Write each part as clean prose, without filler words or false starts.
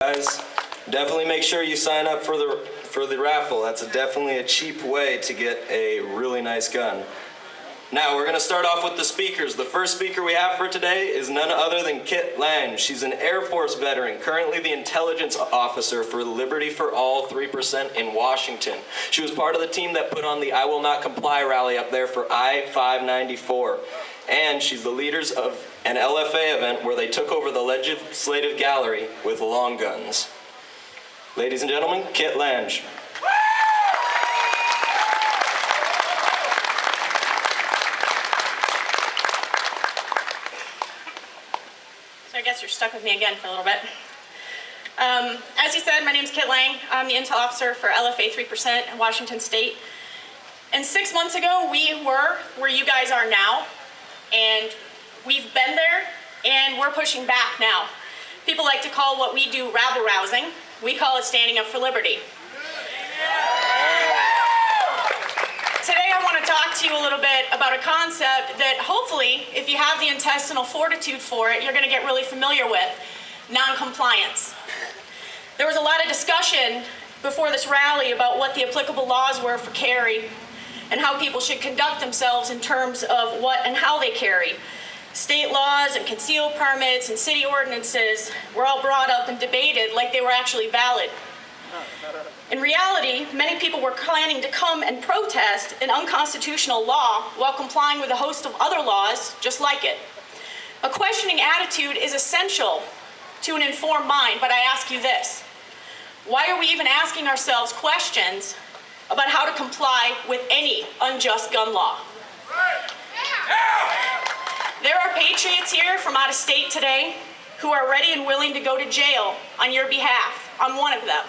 Guys, definitely make sure you sign up for the raffle. That's definitely a cheap way to get a really nice gun. Now we're going to start off with the speakers. The first speaker we have for today is none other than Kit Lange. She's an Air Force veteran, currently the intelligence officer for Liberty for All 3% in Washington. She was part of the team that put on the I Will Not Comply rally up there for I-594. And she's the leaders of an LFA event where they took over the legislative gallery with long guns. Ladies and gentlemen, Kit Lange. I guess you're stuck with me again for a little bit. As you said, my name is Kit Lange. I'm the Intel Officer for LFA 3% in Washington State. And 6 months ago, we were where you guys are now. And we've been there, and we're pushing back now. People like to call what we do rabble-rousing. We call it standing up for liberty. Today I want to talk to you a little bit about a concept that hopefully, if you have the intestinal fortitude for it, you're going to get really familiar with: non-compliance. There was a lot of discussion before this rally about what the applicable laws were for carry and how people should conduct themselves in terms of what and how they carry. State laws and concealed permits and city ordinances were all brought up and debated like they were actually valid. In reality, many people were planning to come and protest an unconstitutional law while complying with a host of other laws just like it. A questioning attitude is essential to an informed mind, but I ask you this: why are we even asking ourselves questions about how to comply with any unjust gun law? There are patriots here from out of state today who are ready and willing to go to jail on your behalf. I'm one of them.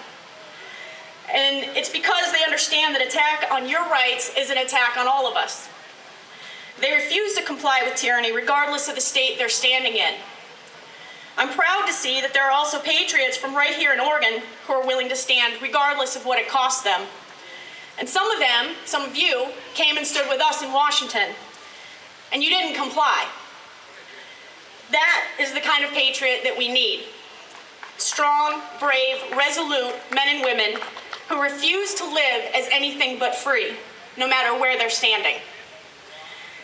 And it's because they understand that attack on your rights is an attack on all of us. They refuse to comply with tyranny regardless of the state they're standing in. I'm proud to see that there are also patriots from right here in Oregon who are willing to stand regardless of what it costs them. And some of them, some of you, came and stood with us in Washington, and you didn't comply. That is the kind of patriot that we need. Strong, brave, resolute men and women who refuse to live as anything but free, no matter where they're standing.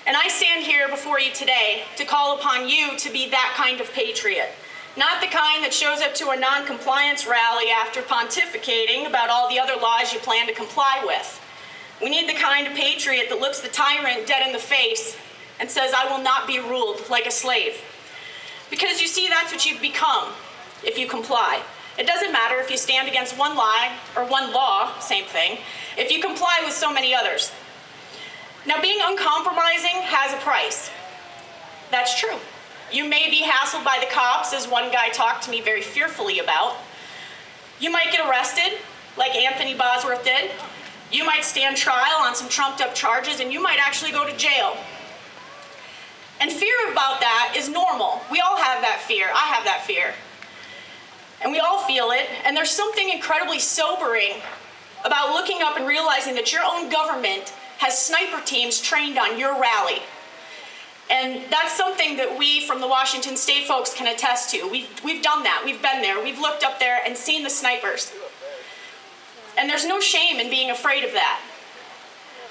And I stand here before you today to call upon you to be that kind of patriot, not the kind that shows up to a non-compliance rally after pontificating about all the other laws you plan to comply with. We need the kind of patriot that looks the tyrant dead in the face and says, "I will not be ruled like a slave." Because you see, that's what you've become if you comply. It doesn't matter if you stand against one lie or one law, same thing, if you comply with so many others. Now, being uncompromising has a price. That's true. You may be hassled by the cops, as one guy talked to me very fearfully about. You might get arrested, like Anthony Bosworth did. You might stand trial on some trumped-up charges, and you might actually go to jail. And fear about that is normal. We all have that fear. I have that fear. And we all feel it, and there's something incredibly sobering about looking up and realizing that your own government has sniper teams trained on your rally. And that's something that we from the Washington State folks can attest to. We've done that. We've been there. We've looked up there and seen the snipers. And there's no shame in being afraid of that.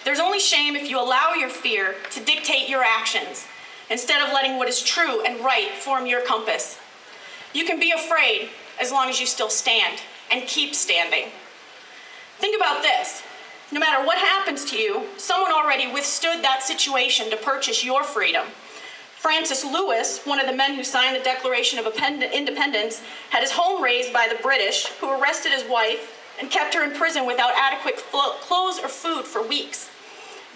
There's only shame if you allow your fear to dictate your actions instead of letting what is true and right form your compass. You can be afraid as long as you still stand and keep standing. Think about this. No matter what happens to you, someone already withstood that situation to purchase your freedom. Francis Lewis, one of the men who signed the Declaration of Independence, had his home razed by the British, who arrested his wife and kept her in prison without adequate clothes or food for weeks.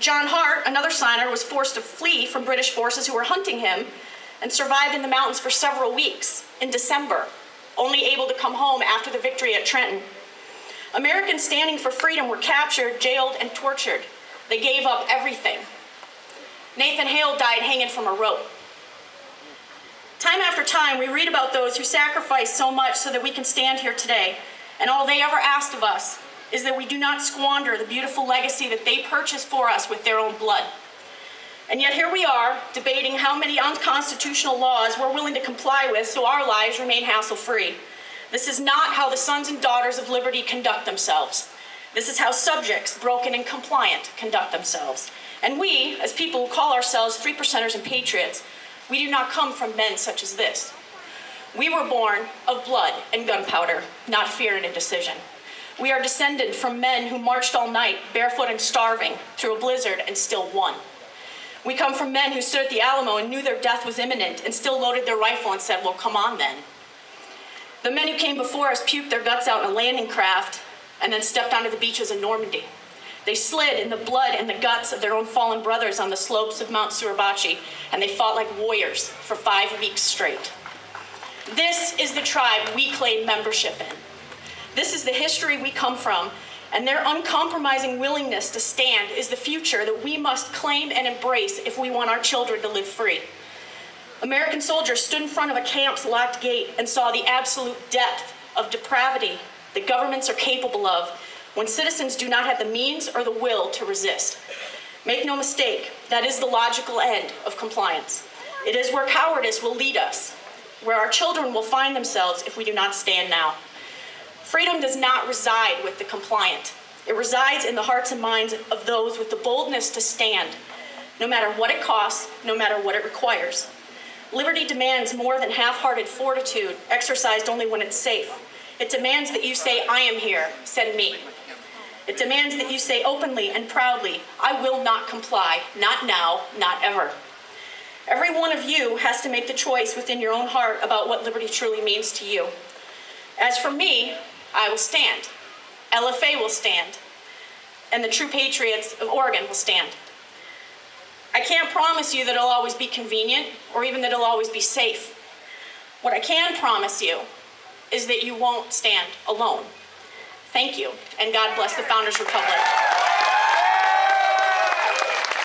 John Hart, another signer, was forced to flee from British forces who were hunting him and survived in the mountains for several weeks in December, only able to come home after the victory at Trenton. Americans standing for freedom were captured, jailed, and tortured. They gave up everything. Nathan Hale died hanging from a rope. Time after time, we read about those who sacrificed so much so that we can stand here today, and all they ever asked of us is that we do not squander the beautiful legacy that they purchased for us with their own blood. And yet here we are, debating how many unconstitutional laws we're willing to comply with so our lives remain hassle-free. This is not how the sons and daughters of liberty conduct themselves. This is how subjects, broken and compliant, conduct themselves. And we, as people who call ourselves 3%ers and patriots, we do not come from men such as this. We were born of blood and gunpowder, not fear and indecision. We are descended from men who marched all night, barefoot and starving, through a blizzard and still won. We come from men who stood at the Alamo and knew their death was imminent and still loaded their rifle and said, well, come on then. The men who came before us puked their guts out in a landing craft and then stepped onto the beaches of Normandy. They slid in the blood and the guts of their own fallen brothers on the slopes of Mount Suribachi, and they fought like warriors for 5 weeks straight. This is the tribe we claim membership in. This is the history we come from, and their uncompromising willingness to stand is the future that we must claim and embrace if we want our children to live free. American soldiers stood in front of a camp's locked gate and saw the absolute depth of depravity that governments are capable of when citizens do not have the means or the will to resist. Make no mistake, that is the logical end of compliance. It is where cowardice will lead us, where our children will find themselves if we do not stand now. Freedom does not reside with the compliant. It resides in the hearts and minds of those with the boldness to stand, no matter what it costs, no matter what it requires. Liberty demands more than half-hearted fortitude, exercised only when it's safe. It demands that you say, I am here, send me. It demands that you say openly and proudly, I will not comply, not now, not ever. Every one of you has to make the choice within your own heart about what liberty truly means to you. As for me, I will stand. LFA will stand. And the true patriots of Oregon will stand. I can't promise you that it'll always be convenient or even that it'll always be safe. What I can promise you is that you won't stand alone. Thank you, and God bless the Founders Republic.